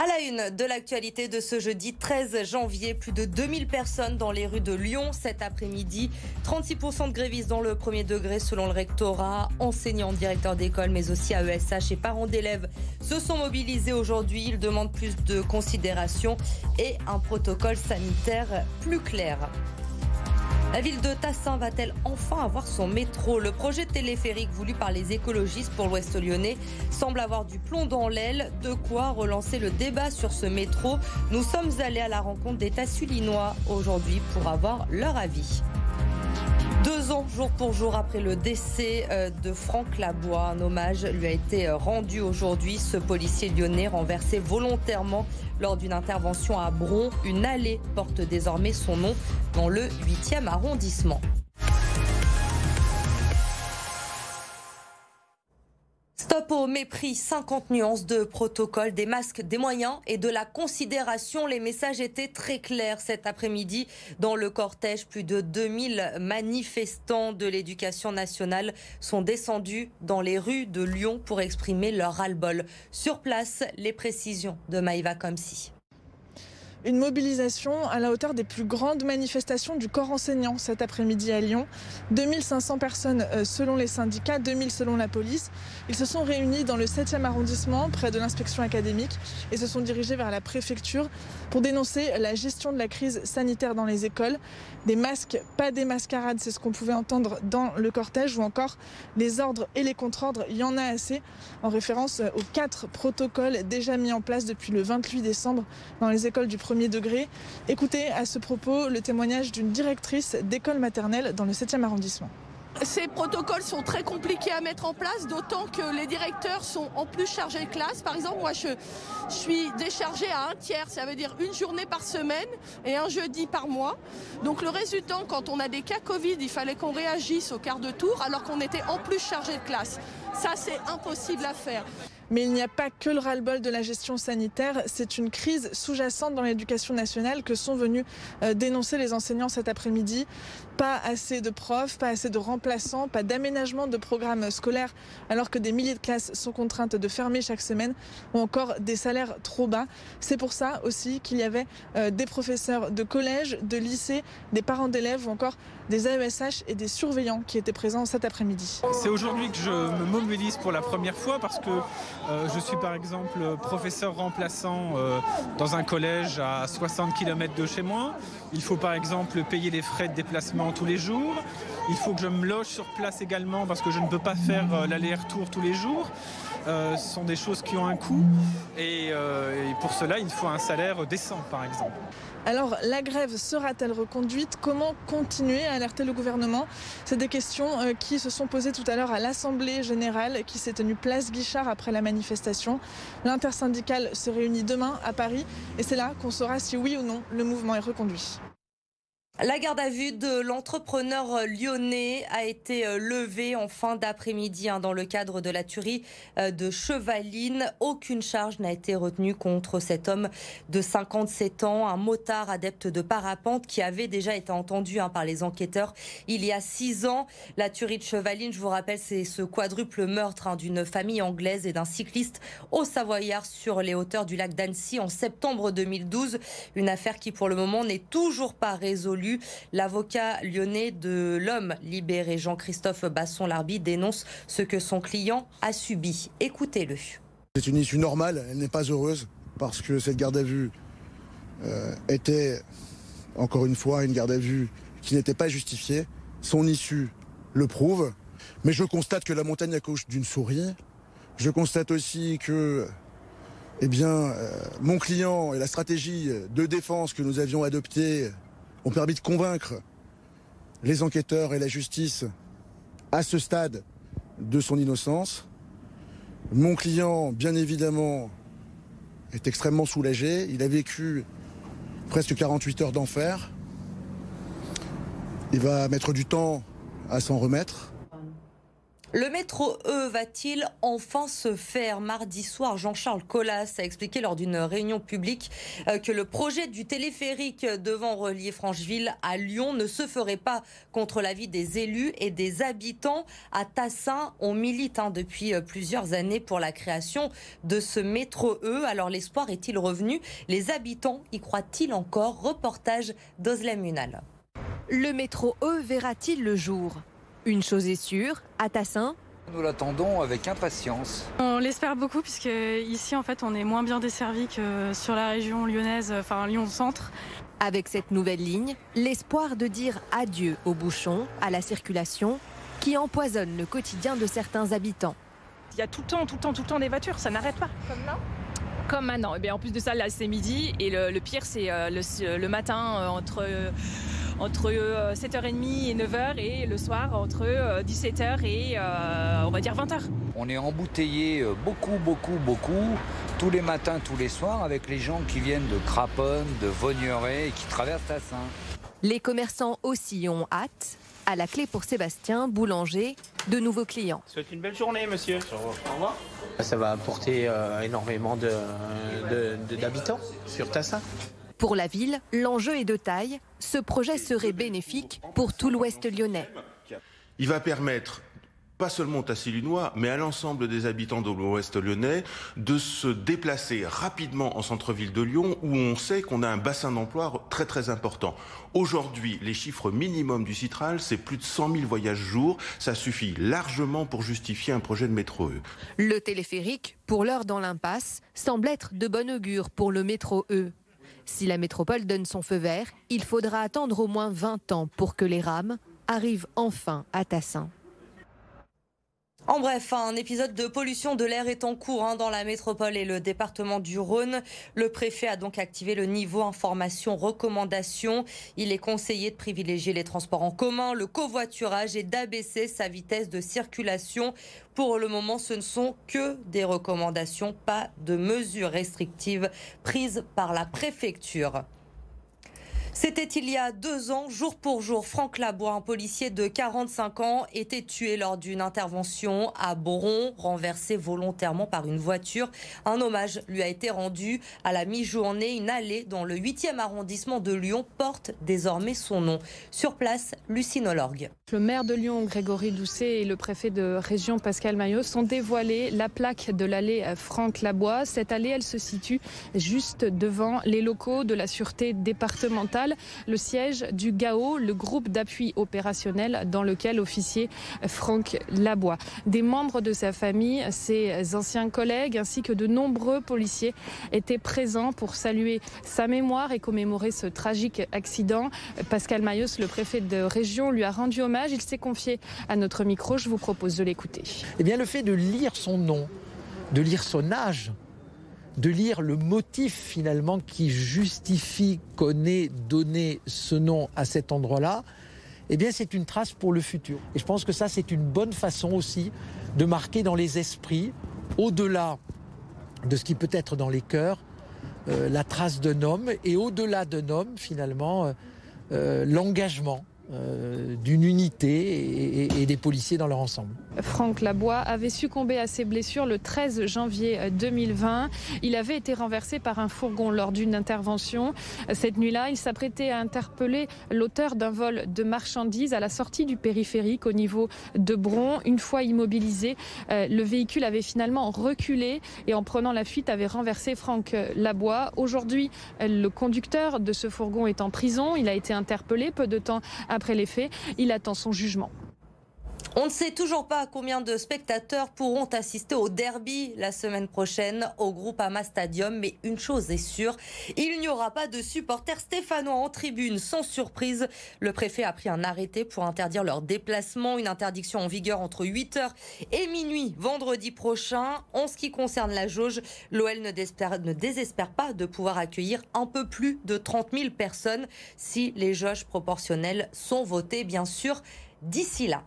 À la une de l'actualité de ce jeudi 13 janvier, plus de 2000 personnes dans les rues de Lyon cet après-midi. 36% de grévistes dans le premier degré selon le rectorat. Enseignants, directeurs d'école, mais aussi AESH et parents d'élèves se sont mobilisés aujourd'hui. Ils demandent plus de considération et un protocole sanitaire plus clair. La ville de Tassin va-t-elle enfin avoir son métro? Le projet téléphérique voulu par les écologistes pour l'Ouest lyonnais semble avoir du plomb dans l'aile. De quoi relancer le débat sur ce métro. Nous sommes allés à la rencontre des Tassulinois aujourd'hui pour avoir leur avis. 2 ans, jour pour jour, après le décès de Franck Labois, un hommage lui a été rendu aujourd'hui. Ce policier lyonnais renversé volontairement lors d'une intervention à Bron. Une allée porte désormais son nom dans le 8e arrondissement. Stop au mépris, 50 nuances de protocole, des masques, des moyens et de la considération. Les messages étaient très clairs cet après-midi. Dans le cortège, plus de 2000 manifestants de l'éducation nationale sont descendus dans les rues de Lyon pour exprimer leur ras-le-bol. Sur place, les précisions de Maïva Komsi. Une mobilisation à la hauteur des plus grandes manifestations du corps enseignant cet après-midi à Lyon. 2500 personnes selon les syndicats, 2000 selon la police. Ils se sont réunis dans le 7e arrondissement, près de l'inspection académique, et se sont dirigés vers la préfecture pour dénoncer la gestion de la crise sanitaire dans les écoles. Des masques, pas des mascarades, c'est ce qu'on pouvait entendre dans le cortège, ou encore les ordres et les contre-ordres, il y en a assez, en référence aux 4 protocoles déjà mis en place depuis le 28 décembre dans les écoles du premier degré. Écoutez à ce propos le témoignage d'une directrice d'école maternelle dans le 7e arrondissement. Ces protocoles sont très compliqués à mettre en place, d'autant que les directeurs sont en plus chargés de classe. Par exemple, moi je suis déchargée à 1/3, ça veut dire une journée par semaine et un jeudi par mois. Donc le résultat, quand on a des cas Covid, il fallait qu'on réagisse au quart de tour alors qu'on était en plus chargé de classe. Ça, c'est impossible à faire. Mais il n'y a pas que le ras-le-bol de la gestion sanitaire, c'est une crise sous-jacente dans l'éducation nationale que sont venus dénoncer les enseignants cet après-midi. Pas assez de profs, pas assez de remplaçants, pas d'aménagement de programmes scolaires alors que des milliers de classes sont contraintes de fermer chaque semaine, ou encore des salaires trop bas. C'est pour ça aussi qu'il y avait des professeurs de collège, de lycée, des parents d'élèves ou encore des AESH et des surveillants qui étaient présents cet après-midi. C'est aujourd'hui que je me mobilise pour la première fois parce que je suis par exemple professeur remplaçant dans un collège à 60 km de chez moi. Il faut par exemple payer les frais de déplacement tous les jours. Il faut que je me loge sur place également parce que je ne peux pas faire l'aller-retour tous les jours. Ce sont des choses qui ont un coût et pour cela il faut un salaire décent par exemple. Alors la grève sera-t-elle reconduite? Comment continuer à alerter le gouvernement? C'est des questions qui se sont posées tout à l'heure à l'Assemblée générale qui s'est tenue place Guichard après la manifestation. L'intersyndicale se réunit demain à Paris et c'est là qu'on saura si oui ou non le mouvement est reconduit. La garde à vue de l'entrepreneur lyonnais a été levée en fin d'après-midi dans le cadre de la tuerie de Chevaline. Aucune charge n'a été retenue contre cet homme de 57 ans, un motard adepte de parapente qui avait déjà été entendu par les enquêteurs il y a 6 ans. La tuerie de Chevaline, je vous rappelle, c'est ce quadruple meurtre d'une famille anglaise et d'un cycliste au Savoyard sur les hauteurs du lac d'Annecy en septembre 2012. Une affaire qui pour le moment n'est toujours pas résolue. L'avocat lyonnais de l'homme libéré, Jean-Christophe Basson-Larby, dénonce ce que son client a subi. Écoutez-le. C'est une issue normale, elle n'est pas heureuse, parce que cette garde à vue était, encore une fois, une garde à vue qui n'était pas justifiée. Son issue le prouve. Mais je constate que la montagne accouche d'une souris. Je constate aussi que mon client et la stratégie de défense que nous avions adoptée ont permis de convaincre les enquêteurs et la justice à ce stade de son innocence. Mon client, bien évidemment, est extrêmement soulagé. Il a vécu presque 48 heures d'enfer. Il va mettre du temps à s'en remettre. Le métro E va-t-il enfin se faire? Mardi soir, Jean-Charles Colas a expliqué lors d'une réunion publique que le projet du téléphérique devant relier Francheville à Lyon ne se ferait pas contre l'avis des élus et des habitants. À Tassin, on milite depuis plusieurs années pour la création de ce métro E. Alors l'espoir est-il revenu? Les habitants y croient-ils encore? Reportage d'Ozlem Munal. Le métro E verra-t-il le jour? Une chose est sûre, à Tassin, nous l'attendons avec impatience. On l'espère beaucoup puisque ici en fait on est moins bien desservi que sur la région lyonnaise, enfin Lyon-Centre. Avec cette nouvelle ligne, l'espoir de dire adieu aux bouchons, à la circulation qui empoisonne le quotidien de certains habitants. Il y a tout le temps des voitures, ça n'arrête pas. Comme là? Comme maintenant. Et bien, en plus de ça, là c'est midi et le pire c'est le matin entre 7h30 et 9h et le soir entre 17h et on va dire 20h. On est embouteillé beaucoup, tous les matins, tous les soirs, avec les gens qui viennent de Craponne, de Vaugneray et qui traversent Tassin. Les commerçants aussi ont hâte. À la clé pour Sébastien, boulanger, de nouveaux clients. C'est une belle journée, monsieur. Au revoir. Ça va apporter énormément d'habitants sur Tassin. Pour la ville, l'enjeu est de taille. Ce projet serait bénéfique pour tout l'ouest lyonnais. Il va permettre, pas seulement aux Tassillinois, mais à l'ensemble des habitants de l'ouest lyonnais, de se déplacer rapidement en centre-ville de Lyon, où on sait qu'on a un bassin d'emploi très très important. Aujourd'hui, les chiffres minimums du Citral, c'est plus de 100 000 voyages jour. Ça suffit largement pour justifier un projet de métro E. Le téléphérique, pour l'heure dans l'impasse, semble être de bon augure pour le métro E. Si la métropole donne son feu vert, il faudra attendre au moins 20 ans pour que les rames arrivent enfin à Tassin. En bref, un épisode de pollution de l'air est en cours dans la métropole et le département du Rhône. Le préfet a donc activé le niveau information recommandation. Il est conseillé de privilégier les transports en commun, le covoiturage et d'abaisser sa vitesse de circulation. Pour le moment, ce ne sont que des recommandations, pas de mesures restrictives prises par la préfecture. C'était il y a 2 ans, jour pour jour, Franck Labois, un policier de 45 ans, était tué lors d'une intervention à Bron, renversé volontairement par une voiture. Un hommage lui a été rendu à la mi-journée. Une allée dans le 8e arrondissement de Lyon porte désormais son nom. Sur place, Lucine Olorgue. Le maire de Lyon, Grégory Doucet, et le préfet de région, Pascal Mayos, ont dévoilé la plaque de l'allée Franck Labois. Cette allée, elle se situe juste devant les locaux de la sûreté départementale, le siège du GAO, le groupe d'appui opérationnel dans lequel officiait Franck Labois. Des membres de sa famille, ses anciens collègues ainsi que de nombreux policiers étaient présents pour saluer sa mémoire et commémorer ce tragique accident. Pascal Mayos, le préfet de région, lui a rendu hommage. Il s'est confié à notre micro. Je vous propose de l'écouter. Eh bien, le fait de lire son nom, de lire son âge, de lire le motif finalement qui justifie qu'on ait donné ce nom à cet endroit-là, eh bien c'est une trace pour le futur. Et je pense que ça c'est une bonne façon aussi de marquer dans les esprits, au-delà de ce qui peut être dans les cœurs, la trace d'un homme et au-delà d'un homme finalement l'engagement d'une unité et des policiers dans leur ensemble. Franck Labois avait succombé à ses blessures le 13 janvier 2020. Il avait été renversé par un fourgon lors d'une intervention. Cette nuit-là, il s'apprêtait à interpeller l'auteur d'un vol de marchandises à la sortie du périphérique au niveau de Bron. Une fois immobilisé, le véhicule avait finalement reculé et en prenant la fuite avait renversé Franck Labois. Aujourd'hui, le conducteur de ce fourgon est en prison. Il a été interpellé peu de temps après les faits. Il attend son jugement. On ne sait toujours pas combien de spectateurs pourront assister au derby la semaine prochaine au Groupama Stadium, mais une chose est sûre, il n'y aura pas de supporters stéphanois en tribune. Sans surprise, le préfet a pris un arrêté pour interdire leur déplacement, une interdiction en vigueur entre 8h et minuit vendredi prochain. En ce qui concerne la jauge, l'OL ne désespère pas de pouvoir accueillir un peu plus de 30 000 personnes si les jauges proportionnelles sont votées, bien sûr, d'ici là.